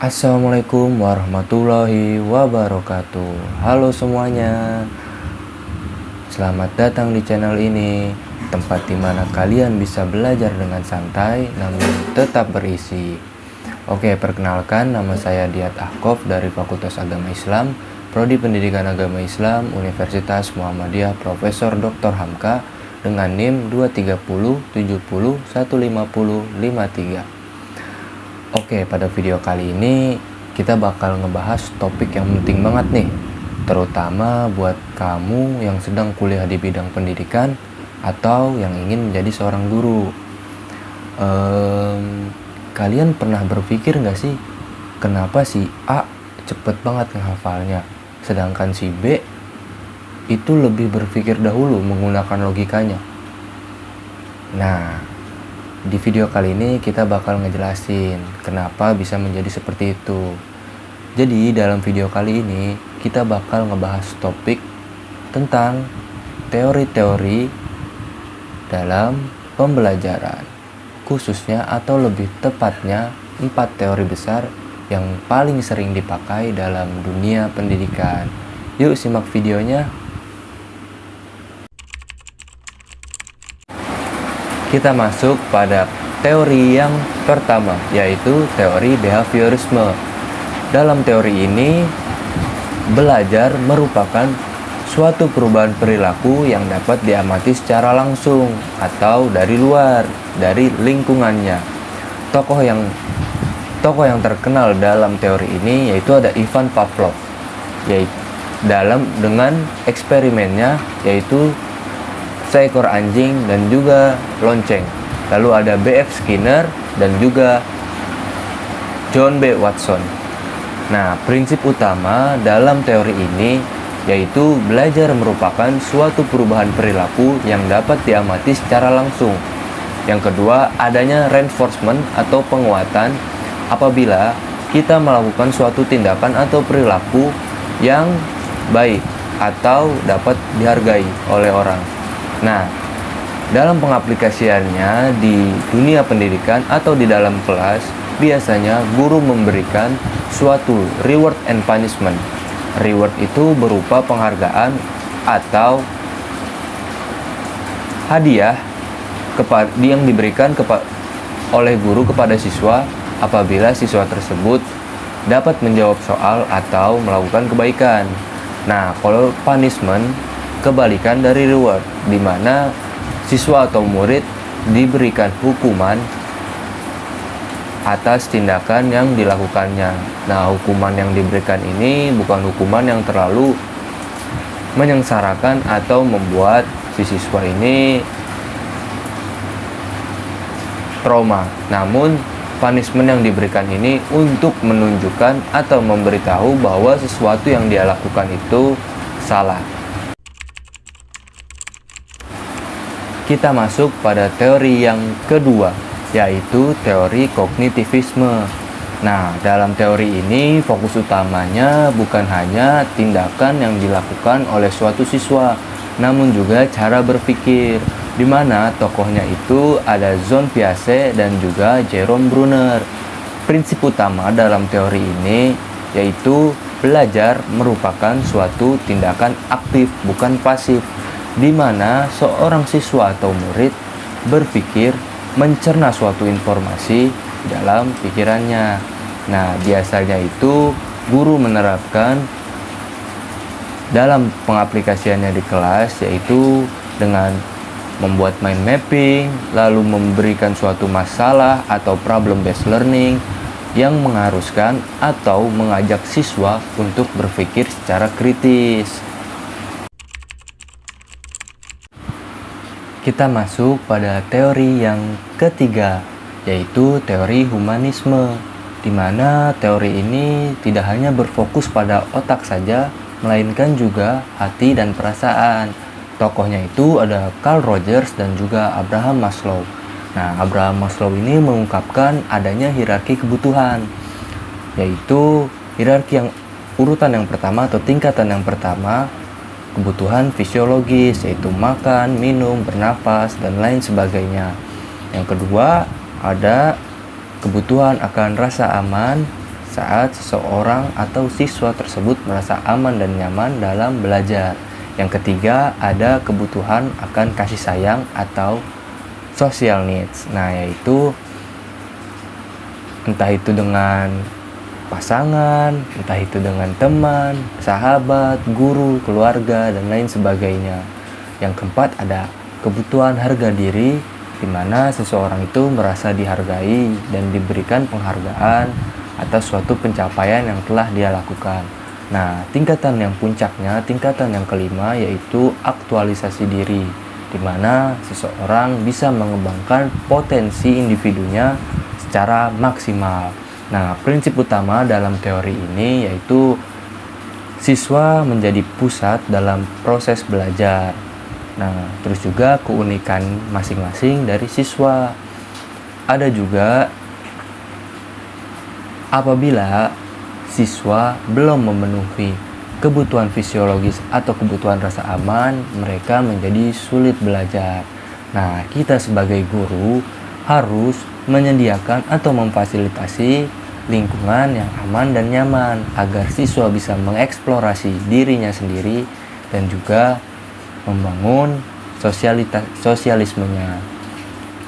Assalamualaikum warahmatullahi wabarakatuh. Halo semuanya, selamat datang di channel ini, tempat dimana kalian bisa belajar dengan santai namun tetap berisi. Oke, perkenalkan, nama saya Diat Ahkof dari Fakultas Agama Islam, Prodi Pendidikan Agama Islam, Universitas Muhammadiyah Profesor Dr. Hamka, dengan NIM 230701503. Oke, pada video kali ini kita bakal ngebahas topik yang penting banget nih, terutama buat kamu yang sedang kuliah di bidang pendidikan atau yang ingin menjadi seorang guru. Kalian pernah berpikir nggak sih, kenapa si A cepet banget ngehafalnya, sedangkan si B itu lebih berpikir dahulu menggunakan logikanya? Nah, di video kali ini kita bakal ngejelasin kenapa bisa menjadi seperti itu. Jadi dalam video kali ini kita bakal ngebahas topik tentang teori-teori dalam pembelajaran, khususnya atau lebih tepatnya 4 teori besar yang paling sering dipakai dalam dunia pendidikan. Yuk simak videonya. Kita masuk pada teori yang pertama, yaitu teori behaviorisme. Dalam teori ini, belajar merupakan suatu perubahan perilaku yang dapat diamati secara langsung atau dari luar, dari lingkungannya. Tokoh yang terkenal dalam teori ini yaitu ada Ivan Pavlov, yaitu dengan eksperimennya yaitu seekor anjing dan juga lonceng. Lalu ada B.F. Skinner dan juga John B. Watson. Nah, prinsip utama dalam teori ini yaitu belajar merupakan suatu perubahan perilaku yang dapat diamati secara langsung. Yang kedua, adanya reinforcement atau penguatan apabila kita melakukan suatu tindakan atau perilaku yang baik atau dapat dihargai oleh orang. Nah, dalam pengaplikasiannya di dunia pendidikan atau di dalam kelas, biasanya guru memberikan suatu reward and punishment. Reward itu berupa penghargaan atau hadiah yang diberikan oleh guru kepada siswa apabila siswa tersebut dapat menjawab soal atau melakukan kebaikan. Nah, kalau punishment kebalikan dari reward, di mana siswa atau murid diberikan hukuman atas tindakan yang dilakukannya. Nah, hukuman yang diberikan ini bukan hukuman yang terlalu menyengsarakan atau membuat si siswa ini trauma. Namun, punishment yang diberikan ini untuk menunjukkan atau memberitahu bahwa sesuatu yang dia lakukan itu salah. Kita masuk pada teori yang kedua, yaitu teori kognitivisme. Nah, dalam teori ini fokus utamanya bukan hanya tindakan yang dilakukan oleh suatu siswa, namun juga cara berpikir, di mana tokohnya itu ada John Piaget dan juga Jerome Bruner. Prinsip utama dalam teori ini yaitu belajar merupakan suatu tindakan aktif, bukan pasif, di mana seorang siswa atau murid berpikir, mencerna suatu informasi dalam pikirannya. Nah, biasanya itu guru menerapkan dalam pengaplikasiannya di kelas, yaitu dengan membuat mind mapping, lalu memberikan suatu masalah atau problem based learning yang mengharuskan atau mengajak siswa untuk berpikir secara kritis. Kita masuk pada teori yang ketiga, yaitu teori humanisme, di mana teori ini tidak hanya berfokus pada otak saja, melainkan juga hati dan perasaan. Tokohnya itu ada Carl Rogers dan juga Abraham Maslow. Nah, Abraham Maslow ini mengungkapkan adanya hierarki kebutuhan, yaitu hierarki yang urutan yang pertama atau tingkatan yang pertama, kebutuhan fisiologis, yaitu makan, minum, bernapas, dan lain sebagainya. Yang kedua, ada kebutuhan akan rasa aman, saat seseorang atau siswa tersebut merasa aman dan nyaman dalam belajar. Yang ketiga, ada kebutuhan akan kasih sayang atau social needs. Nah, yaitu entah itu dengan pasangan, entah itu dengan teman, sahabat, guru, keluarga, dan lain sebagainya. Yang keempat, ada kebutuhan harga diri, di mana seseorang itu merasa dihargai dan diberikan penghargaan atas suatu pencapaian yang telah dia lakukan. Nah, tingkatan yang puncaknya, tingkatan yang kelima, yaitu aktualisasi diri, di mana seseorang bisa mengembangkan potensi individunya secara maksimal. Nah, prinsip utama dalam teori ini yaitu siswa menjadi pusat dalam proses belajar. Nah, terus juga keunikan masing-masing dari siswa. Ada juga apabila siswa belum memenuhi kebutuhan fisiologis atau kebutuhan rasa aman, mereka menjadi sulit belajar. Nah, kita sebagai guru harus menyediakan atau memfasilitasi lingkungan yang aman dan nyaman agar siswa bisa mengeksplorasi dirinya sendiri dan juga membangun sosialismenya.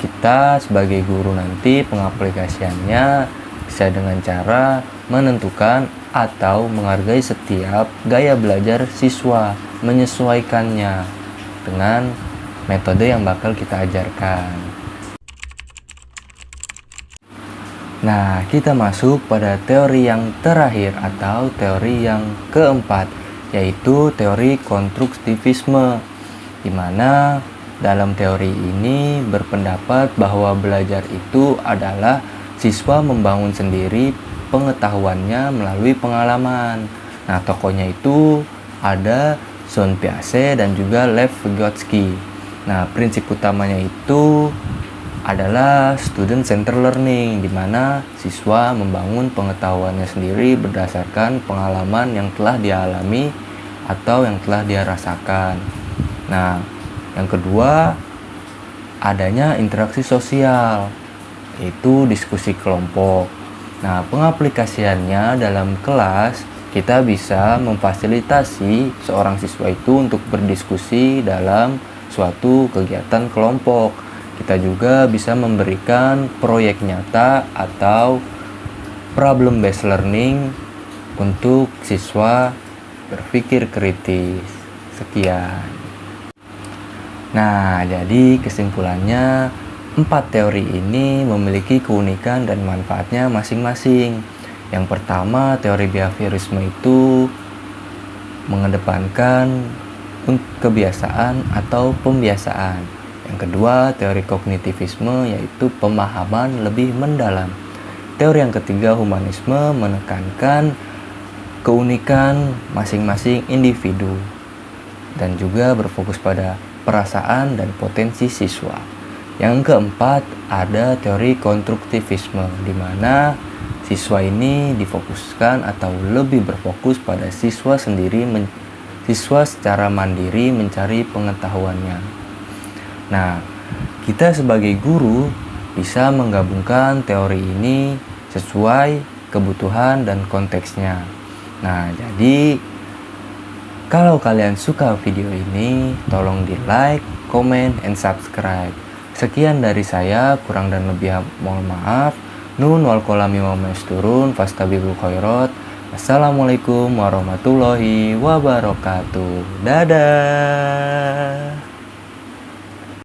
Kita sebagai guru nanti pengaplikasiannya bisa dengan cara menentukan atau menghargai setiap gaya belajar siswa, menyesuaikannya dengan metode yang bakal kita ajarkan. Nah, kita masuk pada teori yang terakhir atau teori yang keempat, yaitu teori konstruktivisme, di mana dalam teori ini berpendapat bahwa belajar itu adalah siswa membangun sendiri pengetahuannya melalui pengalaman. Nah, tokohnya itu ada Jean Piaget dan juga Lev Vygotsky. Nah, prinsip utamanya itu adalah student center learning, di mana siswa membangun pengetahuannya sendiri berdasarkan pengalaman yang telah dia alami atau yang telah dia rasakan. Nah, yang kedua, adanya interaksi sosial, yaitu diskusi kelompok. Nah, pengaplikasiannya dalam kelas, kita bisa memfasilitasi seorang siswa itu untuk berdiskusi dalam suatu kegiatan kelompok. Kita juga bisa memberikan proyek nyata atau problem based learning untuk siswa berpikir kritis. Sekian. Nah, jadi kesimpulannya, 4 teori ini memiliki keunikan dan manfaatnya masing-masing. Yang pertama, teori behaviorisme itu mengedepankan kebiasaan atau pembiasaan. Yang kedua, teori kognitivisme yaitu pemahaman lebih mendalam. Teori yang ketiga, humanisme, menekankan keunikan masing-masing individu dan juga berfokus pada perasaan dan potensi siswa. Yang keempat, ada teori konstruktivisme, di mana siswa ini difokuskan atau lebih berfokus pada siswa sendiri, siswa secara mandiri mencari pengetahuannya. Nah, kita sebagai guru bisa menggabungkan teori ini sesuai kebutuhan dan konteksnya. Nah, jadi kalau kalian suka video ini, tolong di like, comment, and subscribe. Sekian dari saya, kurang dan lebih mohon maaf. Nun wal kolami wa masturun fastabibul khairat. Assalamualaikum warahmatullahi wabarakatuh. Dadah.